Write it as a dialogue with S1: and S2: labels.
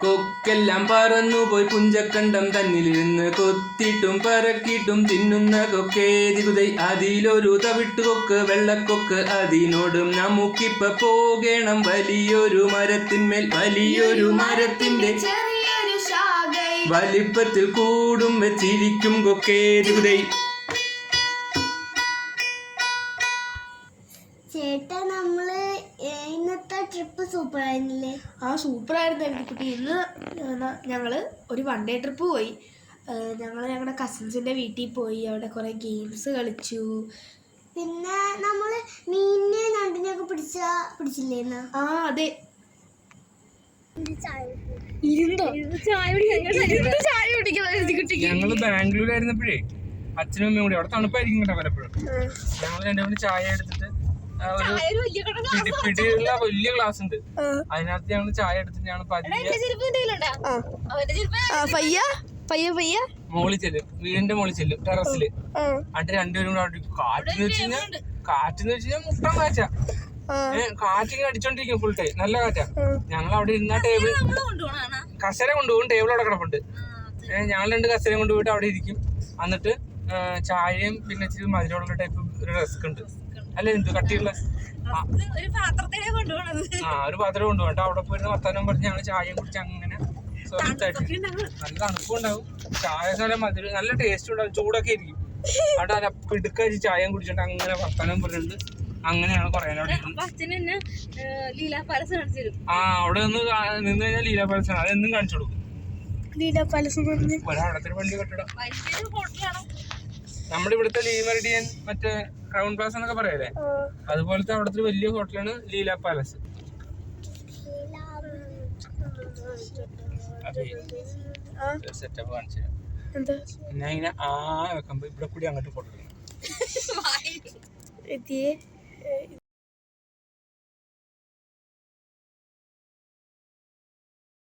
S1: കൊക്കെല്ലാം പറന്നുപോയി പുഞ്ചക്കണ്ടം തന്നിലിരുന്ന് കൊത്തിട്ടും പറക്കിട്ടും തിന്നുന്ന കൊക്കേതികുതൈ അതിലൊരു തവിട്ട് കൊക്ക് വെള്ളക്കൊക്ക് അതിനോടും നമുക്കിപ്പ പോകണം വലിയൊരു മരത്തിന്മേൽ വലിയൊരു മരത്തിന്റെ
S2: ചെറിയൊരു ശാഖൈ
S1: വലിപ്പത്തിൽ കൂടും വെച്ചിരിക്കും കൊക്കേതികുതൈ.
S2: ചേട്ടാ നമ്മള് ഇന്നത്തെ ട്രിപ്പ് സൂപ്പർ ആയിരുന്നില്ലേ?
S3: സൂപ്പർ ആയിരുന്നു എനിക്ക് കുട്ടി. ഇന്ന് ഞങ്ങള് ഒരു വൺ ഡേ ട്രിപ്പ് പോയി. ഞങ്ങളുടെ കസിൻസിന്റെ വീട്ടിൽ പോയി. അവിടെ കുറെ ഗെയിംസ് കളിച്ചു.
S2: പിന്നെ നമ്മള് മീനിനെ ഞണ്ടിനെയൊക്കെ പിടിച്ചില്ലേന്ന്?
S3: അതെ.
S1: ഞങ്ങള് ബാംഗ്ലൂരായിരുന്നപ്പോഴേ അച്ഛനും അമ്മയും കൂടി അവിടെ തണുപ്പായിരിക്കും കേട്ടോ പലപ്പോഴും. ഞങ്ങൾ രണ്ടുപേരും ചായ എടുത്തിട്ട് ഒരു പിടിയുള്ള വലിയ ഗ്ലാസ് ഉണ്ട്, അതിനകത്ത് ഞങ്ങൾ ചായ എടുത്തിട്ട് ഞങ്ങൾ മോളിൽ ചെല്ലും, വീടിന്റെ മോളിൽ ചെല്ലും, ടെറസില്. എന്നിട്ട് രണ്ടുപേരും കൂടെ അവിടെ കാറ്റെന്ന് വെച്ച് കഴിഞ്ഞാൽ മുട്ടം കാറ്റാ. കാറ്റിങ്ങനെ അടിച്ചോണ്ടിരിക്കും ഫുൾ ടൈം, നല്ല കാറ്റാ. ഞങ്ങൾ അവിടെ ഇരുന്ന ടേബിൾ കസേര കൊണ്ടുപോകും, ടേബിൾ അവിടെ കിടപ്പുണ്ട്. ഞങ്ങൾ 2 കസേര കൊണ്ടുപോയിട്ട് അവിടെ ഇരിക്കും. എന്നിട്ട് ചായയും പിന്നെ ഇച്ചിരി മധുരമുള്ള ടൈപ്പ് ഒരു റസ്ക് ഉണ്ട്, അല്ലെ എന്ത് കട്ടിയുള്ള ഒരു പാത്രം കൊണ്ടുപോകട്ടെ. അവിടെ പോയിരുന്ന വർത്താനം പറഞ്ഞ് ഞങ്ങൾ ചായയും കുടിച്ച് അങ്ങനെ സ്വന്തമായിട്ട് നല്ല തണുപ്പും ഉണ്ടാവും. ചായ നല്ല മധുരം നല്ല ടേസ്റ്റ് ഉണ്ടാവും, ചൂടൊക്കെ ഇരിക്കും. അവിടെ അല്ല പിടുക്കാച്ചി ചായയും കുടിച്ചിട്ട് അങ്ങനെ വർത്താനം പറഞ്ഞിട്ട് അങ്ങനെയാണ് കുറെ അവിടെ അവിടെ നിന്ന് കഴിഞ്ഞാൽ ലീല പാലസാണ്, അതെന്നും കാണിച്ചു കൊടുക്കും. അവിടത്തെ വണ്ടി കെട്ടിടം നമ്മുടെ ഇവിടുത്തെ ലീ മെറിഡിയൻ മറ്റേ ക്രൗൺ പ്ലാസ് എന്നൊക്കെ പറയല്ലേ, അതുപോലത്തെ അവിടുത്തെ വലിയ ഹോട്ടലാണ് ലീല പാലസ്. സെറ്റപ്പ് കാണിച്ചു ഞാൻ ഇങ്ങനെ വെക്കുമ്പോ ഇവിടെ കൂടി അങ്ങോട്ട് ഫോട്ടോ